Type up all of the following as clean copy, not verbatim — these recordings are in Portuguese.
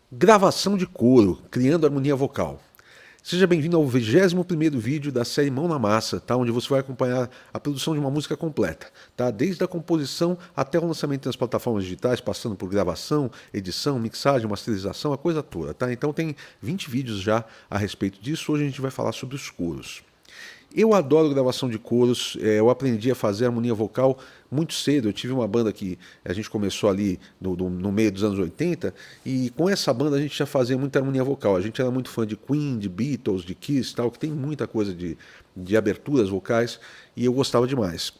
Gravação de coro, criando harmonia vocal. Seja bem-vindo ao 21º vídeo da série Mão na Massa, tá? Onde você vai acompanhar a produção de uma música completa, tá? Desde a composição até o lançamento nas plataformas digitais, passando por gravação, edição, mixagem, masterização, a coisa toda, tá? Então tem 20 vídeos já a respeito disso. Hoje a gente vai falar sobre os coros. Eu adoro gravação de coros, eu aprendi a fazer harmonia vocal muito cedo. Eu tive uma banda que a gente começou ali no meio dos anos 80 e com essa banda a gente já fazia muita harmonia vocal. A gente era muito fã de Queen, de Beatles, de Kiss, tal, que tem muita coisa de aberturas vocais e eu gostava demais.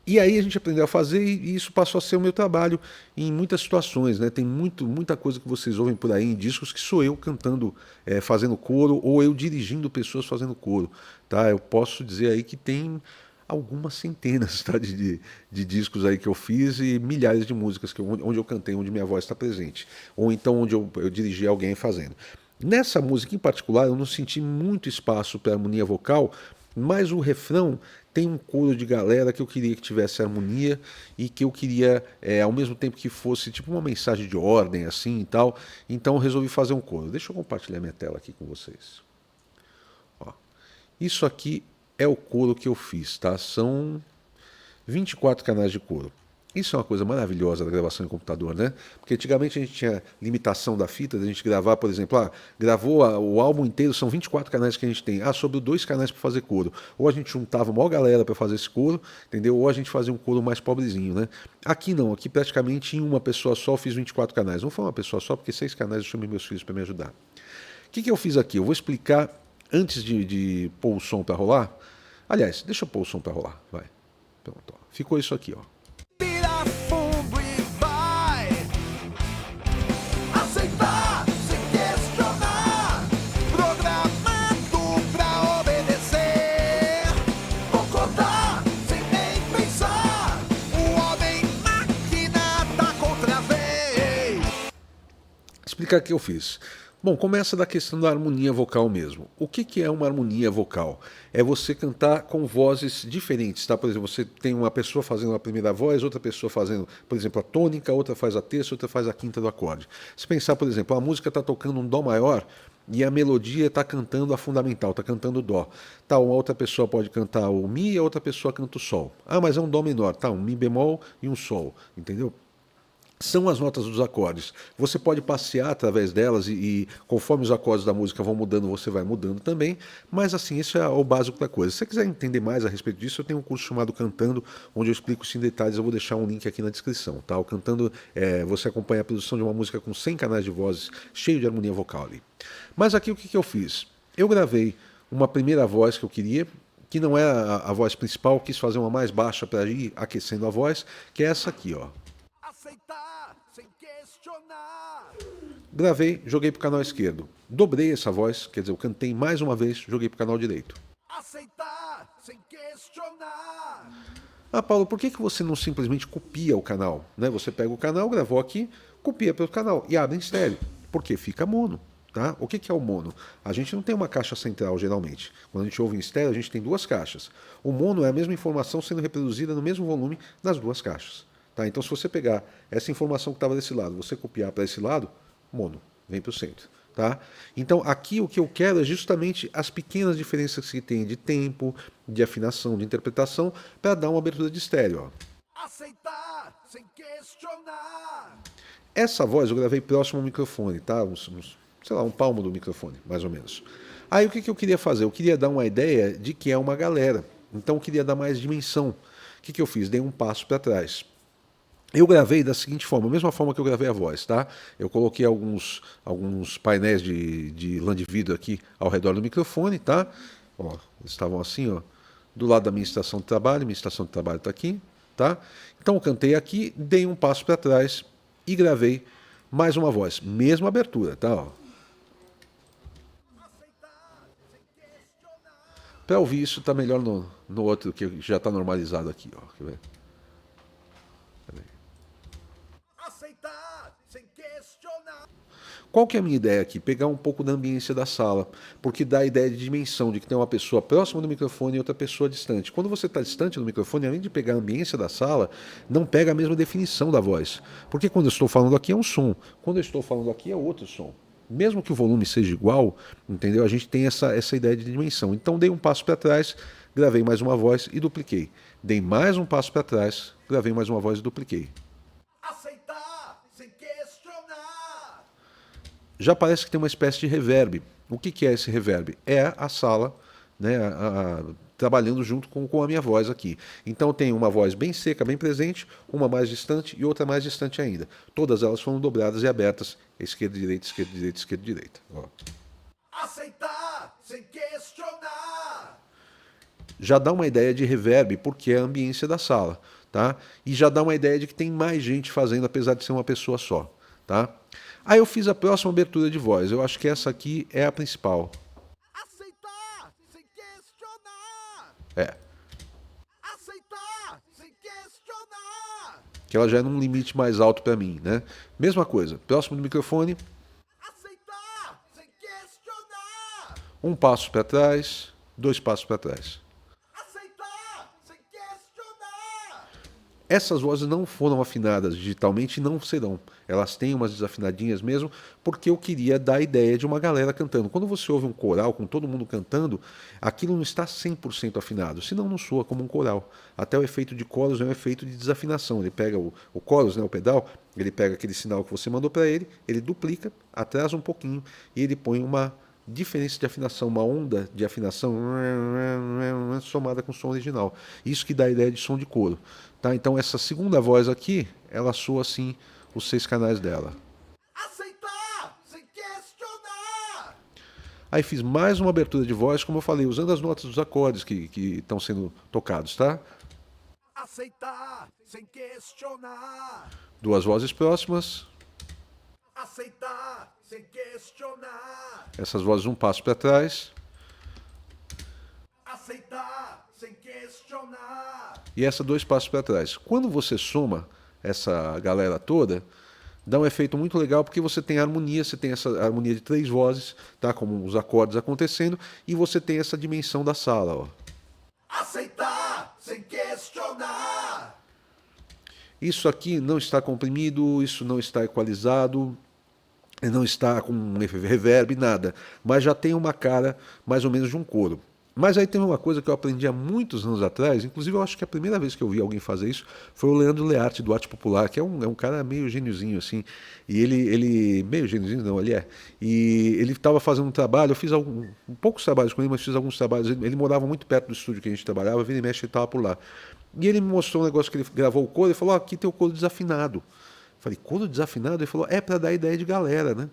E aí a gente aprendeu a fazer e isso passou a ser o meu trabalho em muitas situações, né? Tem muita coisa que vocês ouvem por aí em discos que sou eu cantando, fazendo coro ou eu dirigindo pessoas fazendo coro, tá? Eu posso dizer aí que tem algumas centenas, tá, de discos aí que eu fiz e milhares de músicas onde eu cantei, onde minha voz está presente, ou então onde eu dirigi alguém fazendo. Nessa música em particular, eu não senti muito espaço para harmonia vocal, mas o refrão tem um coro de galera que eu queria que tivesse harmonia e que eu queria, ao mesmo tempo que fosse tipo uma mensagem de ordem assim e tal. Então eu resolvi fazer um coro. Deixa eu compartilhar minha tela aqui com vocês. Ó, isso aqui é o coro que eu fiz, tá? São 24 canais de coro. Isso é uma coisa maravilhosa da gravação em computador, né? Porque antigamente a gente tinha limitação da fita, a gente gravar, por exemplo, gravou o álbum inteiro, são 24 canais que a gente tem. Sobrou 2 canais para fazer coro. Ou a gente juntava uma galera para fazer esse coro, entendeu? Ou a gente fazia um coro mais pobrezinho, né? Aqui não, aqui praticamente em uma pessoa só eu fiz 24 canais. Não foi uma pessoa só, porque 6 canais eu chamei meus filhos para me ajudar. O que eu fiz aqui? Eu vou explicar antes de pôr o som para rolar. Aliás, deixa eu pôr o som para rolar, vai. Pronto, ó. Ficou isso aqui, ó. Tira fundo e vai aceitar sem questionar, programado pra obedecer, concordar sem nem pensar. O homem máquina tá contra a vez. Explicar o que eu fiz. Bom, começa da questão da harmonia vocal mesmo. O que é uma harmonia vocal? É você cantar com vozes diferentes, tá? Por exemplo, você tem uma pessoa fazendo a primeira voz, outra pessoa fazendo, por exemplo, a tônica, outra faz a terça, outra faz a quinta do acorde. Se pensar, por exemplo, a música está tocando um dó maior e a melodia está cantando a fundamental, está cantando o dó. Tá, uma outra pessoa pode cantar o mi e a outra pessoa canta o sol. Mas é um dó menor, tá? Um mi bemol e um sol, entendeu? São as notas dos acordes. Você pode passear através delas e conforme os acordes da música vão mudando, você vai mudando também. Mas assim, isso é o básico da coisa. Se você quiser entender mais a respeito disso, eu tenho um curso chamado Cantando, onde eu explico isso em detalhes. Eu vou deixar um link aqui na descrição. Tá? O Cantando, você acompanha a produção de uma música com 100 canais de vozes, cheio de harmonia vocal ali. Mas aqui o que eu fiz? Eu gravei uma primeira voz que eu queria, que não é a voz principal, quis fazer uma mais baixa para ir aquecendo a voz, que é essa aqui, ó. Aceitar sem questionar. Gravei, joguei para o canal esquerdo. Dobrei essa voz, quer dizer, eu cantei mais uma vez, joguei para o canal direito. Aceitar sem questionar. Paulo, por que você não simplesmente copia o canal? Né? Você pega o canal, gravou aqui, copia para o canal e abre em estéreo. Porque fica mono. Tá? O que é o mono? A gente não tem uma caixa central, geralmente. Quando a gente ouve em estéreo, a gente tem 2 caixas. O mono é a mesma informação sendo reproduzida no mesmo volume nas 2 caixas. Tá? Então, se você pegar essa informação que estava desse lado, você copiar para esse lado, mono, vem para o centro. Tá? Então, aqui o que eu quero é justamente as pequenas diferenças que tem de tempo, de afinação, de interpretação, para dar uma abertura de estéreo. Ó. Aceitar sem questionar. Essa voz eu gravei próximo ao microfone, tá? Sei lá, um palmo do microfone, mais ou menos. Aí o que eu queria fazer? Eu queria dar uma ideia de que é uma galera. Então eu queria dar mais dimensão. O que eu fiz? Dei um passo para trás. Eu gravei da seguinte forma, a mesma forma que eu gravei a voz, tá? Eu coloquei alguns painéis de lã de vidro aqui ao redor do microfone, tá? Ó, eles estavam assim, ó, do lado da minha estação de trabalho está aqui, tá? Então eu cantei aqui, dei um passo para trás e gravei mais uma voz, mesma abertura, tá? Ó. Para ouvir isso tá melhor no outro que já está normalizado aqui, ó. Quer ver? Aceitar sem questionar. Qual que é a minha ideia aqui? Pegar um pouco da ambiência da sala, porque dá a ideia de dimensão, de que tem uma pessoa próxima do microfone e outra pessoa distante. Quando você está distante do microfone, além de pegar a ambiência da sala, não pega a mesma definição da voz. Porque quando eu estou falando aqui é um som, quando eu estou falando aqui é outro som. Mesmo que o volume seja igual, entendeu? A gente tem essa ideia de dimensão. Então dei um passo para trás, gravei mais uma voz e dupliquei. Dei mais um passo para trás, gravei mais uma voz e dupliquei. Aceitar sem questionar. Já parece que tem uma espécie de reverb. O que é esse reverb? É a sala, né, trabalhando junto com a minha voz aqui. Então tem uma voz bem seca, bem presente, uma mais distante e outra mais distante ainda. Todas elas foram dobradas e abertas, esquerda, direita, esquerda, direita, esquerda, direita. Ó. Aceitar sem questionar. Já dá uma ideia de reverb, porque é a ambiência da sala, tá? E já dá uma ideia de que tem mais gente fazendo, apesar de ser uma pessoa só, tá? Aí eu fiz a próxima abertura de voz. Eu acho que essa aqui é a principal. Aceitar sem questionar. É. Aceitar sem questionar. Que ela já é num limite mais alto para mim, né? Mesma coisa. Próximo do microfone. Aceitar sem questionar. Um passo para trás, dois passos para trás. Aceitar sem questionar. Essas vozes não foram afinadas digitalmente e não serão. Elas têm umas desafinadinhas mesmo, porque eu queria dar a ideia de uma galera cantando. Quando você ouve um coral com todo mundo cantando, aquilo não está 100% afinado, senão não soa como um coral. Até o efeito de chorus é um efeito de desafinação. Ele pega o chorus, né, o pedal, ele pega aquele sinal que você mandou para ele duplica, atrasa um pouquinho e ele põe uma diferença de afinação, uma onda de afinação somada com o som original. Isso que dá a ideia de som de coro. Tá? Então essa segunda voz aqui, ela soa assim os 6 canais dela. Aceitar sem questionar. Aí fiz mais uma abertura de voz, como eu falei, usando as notas dos acordes que estão sendo tocados, tá? Aceitar sem questionar. Duas vozes próximas, Aceitar sem questionar. essas vozes um passo para trás, Aceitar sem questionar. e essa dois passos para trás. Quando você soma essa galera toda, dá um efeito muito legal porque você tem harmonia, você tem essa harmonia de 3 vozes, tá? Como os acordes acontecendo, e você tem essa dimensão da sala, ó. Aceitar sem questionar. Isso aqui não está comprimido, isso não está equalizado, não está com reverb, nada, mas já tem uma cara mais ou menos de um coro. Mas aí tem uma coisa que eu aprendi há muitos anos atrás, inclusive eu acho que a primeira vez que eu vi alguém fazer isso foi o Leandro Learte, do Arte Popular, que é um cara meio gêniozinho assim, e ele meio gêniozinho não, ele é, e ele estava fazendo um trabalho, eu fiz poucos trabalhos com ele, mas fiz alguns trabalhos, ele morava muito perto do estúdio que a gente trabalhava, vira e mexe ele estava por lá, e ele me mostrou um negócio que ele gravou o coro, e falou, aqui tem o coro desafinado. Eu falei, coro desafinado? Ele falou, é para dar ideia de galera, né?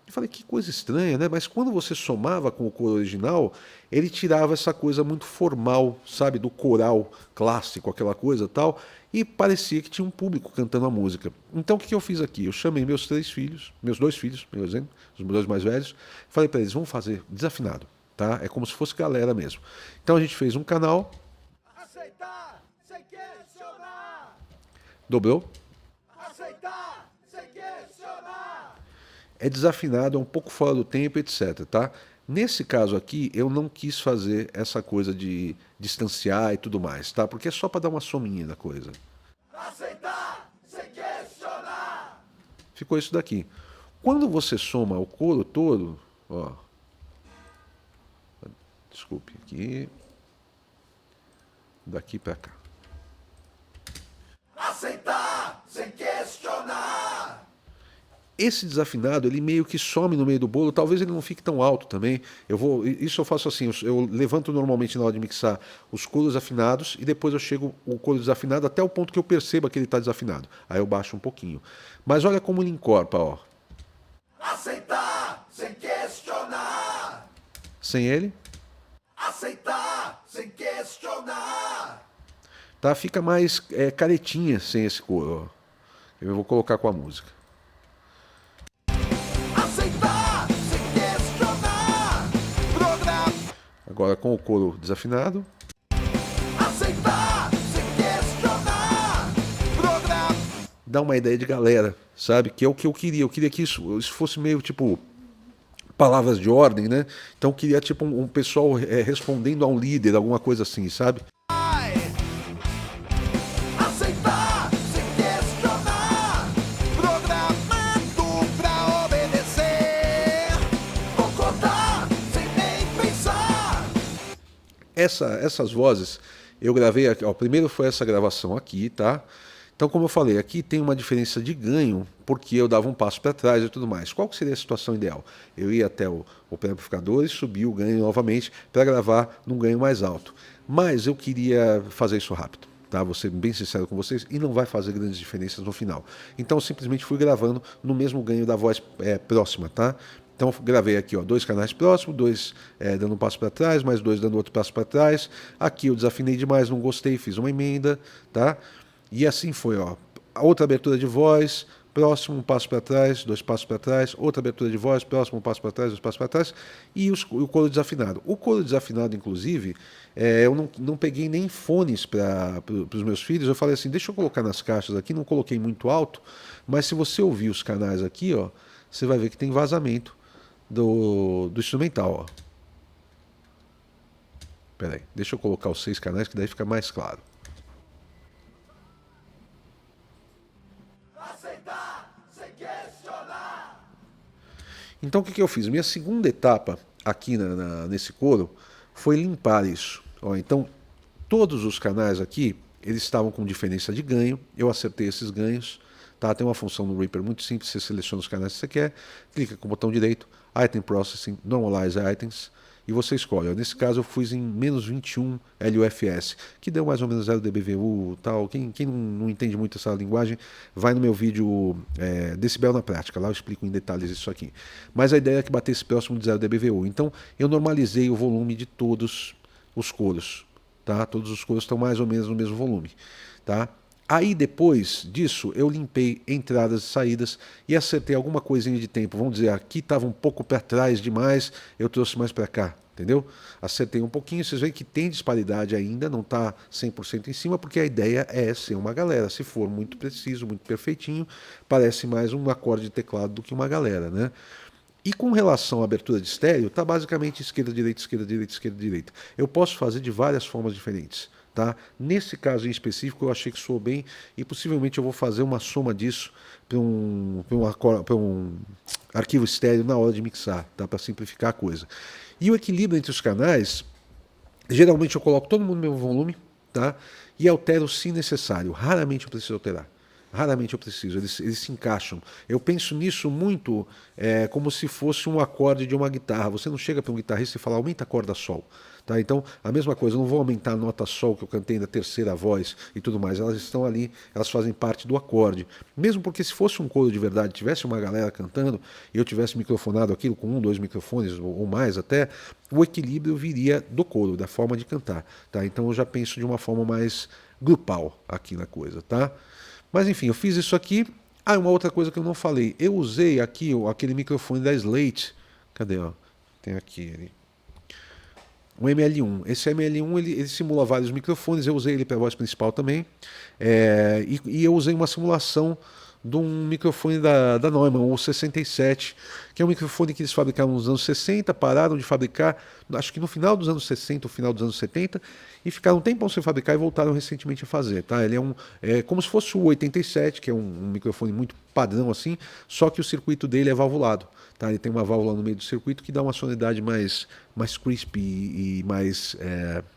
Eu falei, que coisa estranha, né? Mas quando você somava com o coro original, ele tirava essa coisa muito formal, sabe? Do coral clássico, aquela coisa tal, e parecia que tinha um público cantando a música. Então o que eu fiz aqui? Eu chamei meus 3 filhos, meus 2 filhos, meu exemplo, os 2 mais velhos, falei para eles, vamos fazer desafinado, tá? É como se fosse galera mesmo. Então a gente fez um canal, Aceitar sem questionar. dobrou, Aceitar sem questionar. é desafinado, é um pouco fora do tempo, etc, tá? Nesse caso aqui, eu não quis fazer essa coisa de distanciar e tudo mais, tá? Porque é só para dar uma sominha na coisa. Aceitar sem questionar. Ficou isso daqui. Quando você soma o coro todo, ó, desculpe, aqui, daqui para cá. Aceitar sem questionar. Esse desafinado, ele meio que some no meio do bolo, talvez ele não fique tão alto também. Isso eu faço assim, eu levanto normalmente na hora de mixar os coros afinados e depois eu chego o coro desafinado até o ponto que eu perceba que ele está desafinado. Aí eu baixo um pouquinho. Mas olha como ele encorpa, ó. Aceitar sem questionar. Sem ele, Aceitar sem questionar. tá? Fica mais caretinha sem esse coro, ó. Eu vou colocar com a música. Aceitar sem questionar. Programa. Agora com o coro desafinado. Aceitar sem questionar. Programa. Dá uma ideia de galera, sabe? Que é o que eu queria. Eu queria que isso fosse meio tipo palavras de ordem, né? Então eu queria tipo um pessoal respondendo a um líder, alguma coisa assim, sabe? Aceitar sem questionar. Programado pra obedecer. Essas vozes eu gravei aqui, ó, primeiro foi essa gravação aqui, tá? Então, como eu falei, aqui tem uma diferença de ganho, porque eu dava um passo para trás e tudo mais. Qual que seria a situação ideal? Eu ia até o pré-amplificador e subir o ganho novamente para gravar num ganho mais alto. Mas eu queria fazer isso rápido, tá? Vou ser bem sincero com vocês, e não vai fazer grandes diferenças no final. Então, eu simplesmente fui gravando no mesmo ganho da voz próxima, tá? Então eu gravei aqui, ó, 2 canais próximos, 2 dando um passo para trás, mais 2 dando outro passo para trás. Aqui eu desafinei demais, não gostei, fiz uma emenda, tá? E assim foi, ó. Outra abertura de voz, próximo, um passo para trás, 2 passos para trás, outra abertura de voz, próximo, um passo para trás, 2 passos para trás, e o coro desafinado. O coro desafinado, inclusive, eu não peguei nem fones para os meus filhos. Eu falei assim, deixa eu colocar nas caixas aqui, não coloquei muito alto, mas se você ouvir os canais aqui, ó, você vai ver que tem vazamento do instrumental, ó. Pera aí, deixa eu colocar os 6 canais que daí fica mais claro. Aceitar sem questionar. Então o que eu fiz? Minha segunda etapa aqui nesse coro foi limpar isso. Ó, então todos os canais aqui, eles estavam com diferença de ganho, eu acertei esses ganhos. Tá? Tem uma função no Reaper muito simples, você seleciona os canais que você quer, clica com o botão direito, Item Processing, Normalize Items, e você escolhe. Ó, nesse caso eu fiz em menos 21 LUFS, que deu mais ou menos 0 dBVU, tal. Quem não entende muito essa linguagem, vai no meu vídeo Decibel na Prática, lá eu explico em detalhes isso aqui. Mas a ideia é que batesse próximo de 0 dBVU. Então eu normalizei o volume de todos os coros. Tá? Todos os coros estão mais ou menos no mesmo volume. Tá? Aí depois disso eu limpei entradas e saídas e acertei alguma coisinha de tempo. Vamos dizer, aqui estava um pouco para trás demais, eu trouxe mais para cá, entendeu? Acertei um pouquinho, vocês veem que tem disparidade ainda, não está 100% em cima, porque a ideia é ser uma galera. Se for muito preciso, muito perfeitinho, parece mais um acorde de teclado do que uma galera, né? E com relação à abertura de estéreo, está basicamente esquerda, direita, esquerda, direita, esquerda, direita. Eu posso fazer de várias formas diferentes. Tá? Nesse caso em específico eu achei que soou bem e possivelmente eu vou fazer uma soma disso para um arquivo estéreo na hora de mixar, tá? Para simplificar a coisa. E o equilíbrio entre os canais, geralmente eu coloco todo mundo no mesmo volume, tá? E altero se necessário, raramente eu preciso alterar. Raramente eu preciso, eles se encaixam. Eu penso nisso muito como se fosse um acorde de uma guitarra. Você não chega para um guitarrista e fala, aumenta a corda sol. Tá? Então, a mesma coisa, eu não vou aumentar a nota sol que eu cantei na terceira voz e tudo mais. Elas estão ali, elas fazem parte do acorde. Mesmo porque se fosse um coro de verdade, tivesse uma galera cantando e eu tivesse microfonado aquilo com 1, 2 microfones ou mais até, o equilíbrio viria do coro, da forma de cantar. Tá? Então eu já penso de uma forma mais grupal aqui na coisa, tá? Mas enfim, eu fiz isso aqui. Ah, uma outra coisa que eu não falei. Eu usei aqui aquele microfone da Slate. Cadê? Ó? Tem aqui ele. Um ML1. Esse ML1 ele simula vários microfones. Eu usei ele para a voz principal também. E eu usei uma simulação de um microfone da Neumann, o 67, que é um microfone que eles fabricaram nos anos 60, pararam de fabricar, acho que no final dos anos 60, no final dos anos 70, e ficaram um tempão sem fabricar e voltaram recentemente a fazer. Tá? Ele é como se fosse o 87, que é um microfone muito padrão assim, só que o circuito dele é valvulado. Tá? Ele tem uma válvula no meio do circuito que dá uma sonoridade mais crispy e mais...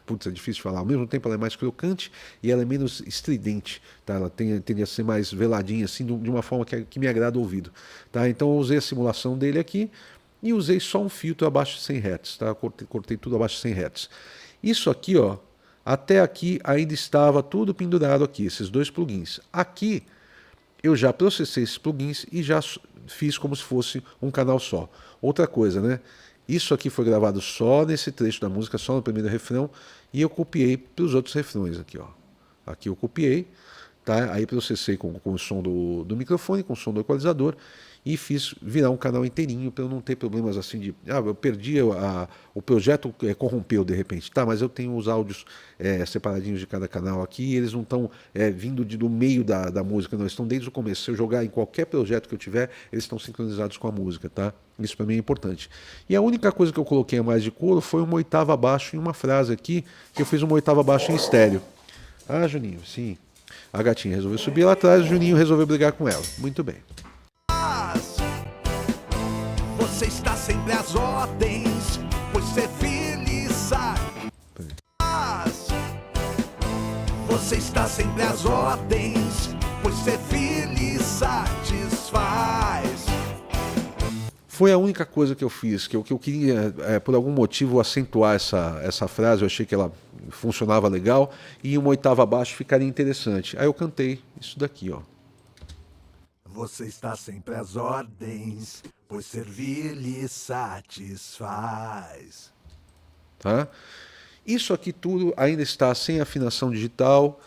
putz, é difícil de falar. Ao mesmo tempo ela é mais crocante e ela é menos estridente. Tá? Ela tende a ser mais veladinha, assim, de uma forma que me agrada o ouvido. Tá? Então eu usei a simulação dele aqui e usei só um filtro abaixo de 100 Hz. Tá? Cortei tudo abaixo de 100 Hz. Isso aqui, ó, até aqui ainda estava tudo pendurado aqui, esses dois plugins. Aqui eu já processei esses plugins e já fiz como se fosse um canal só. Outra coisa, né? Isso aqui foi gravado só nesse trecho da música, só no primeiro refrão, e eu copiei para os outros refrões aqui, ó. Aqui eu copiei, tá? Aí processei com o som do microfone, com o som do equalizador, e fiz virar um canal inteirinho para eu não ter problemas assim de... Ah, eu perdi, o projeto corrompeu de repente. Tá, mas eu tenho os áudios separadinhos de cada canal aqui, e eles não estão vindo do meio da música, não, eles estão desde o começo. Se eu jogar em qualquer projeto que eu tiver, eles estão sincronizados com a música, tá? Isso para mim é importante. E a única coisa que eu coloquei a mais de coro foi uma oitava abaixo em uma frase aqui, que eu fiz uma oitava abaixo em estéreo. Ah, Juninho, sim. A gatinha resolveu subir lá atrás, o Juninho resolveu brigar com ela. Muito bem. Você está sempre às ordens, pois ser feliz sabe. Você está sempre às ordens, pois servir lhe satisfaz. Foi a única coisa que eu fiz, que eu queria, por algum motivo, acentuar essa frase, eu achei que ela funcionava legal, e uma oitava abaixo ficaria interessante. Aí eu cantei isso daqui, ó. Você está sempre às ordens, pois servir lhe satisfaz. Tá? Isso aqui tudo ainda está sem afinação digital.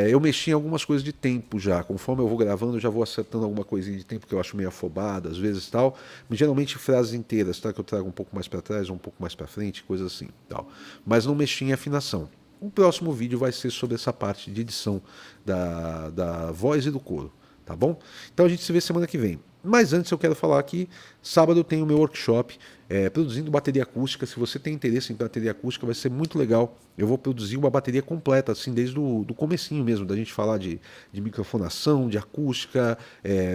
Eu mexi em algumas coisas de tempo já. Conforme eu vou gravando, eu já vou acertando alguma coisinha de tempo que eu acho meio afobada, às vezes tal. Mas geralmente frases inteiras, tá? Que eu trago um pouco mais para trás, um pouco mais para frente, coisas assim, tal. Mas não mexi em afinação. O próximo vídeo vai ser sobre essa parte de edição da voz e do coro, tá bom? Então a gente se vê semana que vem. Mas antes eu quero falar que sábado eu tenho o meu workshop produzindo bateria acústica. Se você tem interesse em bateria acústica, vai ser muito legal. Eu vou produzir uma bateria completa, assim, desde o comecinho mesmo, da gente falar de microfonação, de acústica,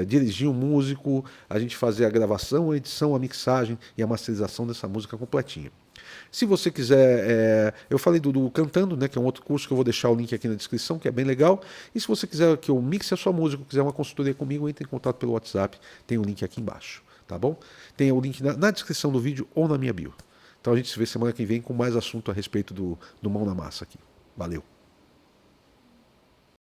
dirigir um músico, a gente fazer a gravação, a edição, a mixagem e a masterização dessa música completinha. Se você quiser, eu falei do Cantando, né, que é um outro curso que eu vou deixar o link aqui na descrição, que é bem legal. E se você quiser que eu mixe a sua música, quiser uma consultoria comigo, entre em contato pelo WhatsApp, tem o link aqui embaixo, tá bom? Tem o link na descrição do vídeo ou na minha bio. Então a gente se vê semana que vem com mais assunto a respeito do Mão na Massa aqui. Valeu!